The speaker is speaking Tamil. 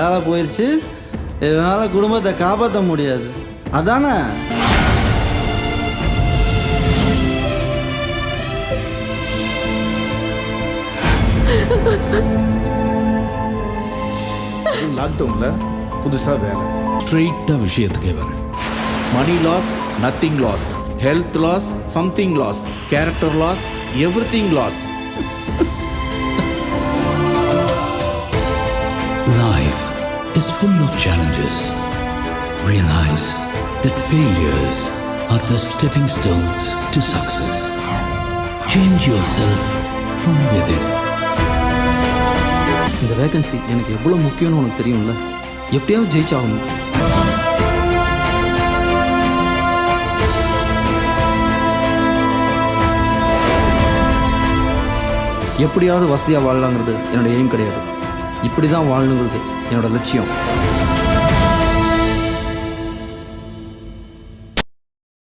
வேலை போயிடுச்சு, இவனால் குடும்பத்தை காப்பாற்ற முடியாது, அதானே? லாக்டவுன்ல புதுசா வேலை. ஸ்ட்ரெயிட்டா விஷயத்துக்கே வரேன். Money loss, nothing loss. Health loss, something loss. Character loss, everything loss. Life is full of challenges. Realize that failures are the stepping stones to success. Change yourself from within. இந்த வேகன்சி எனக்கு எவ்வளோ முக்கியம்னு உனக்கு தெரியும்ல. எப்படியாவது ஜெயிச்சாகணும். எப்படியாவது வசதியாக வாழலாங்கிறது என்னோட எய்ம் கிடையாது. இப்படி தான் வாழணுங்கிறது என்னோட லட்சியம்.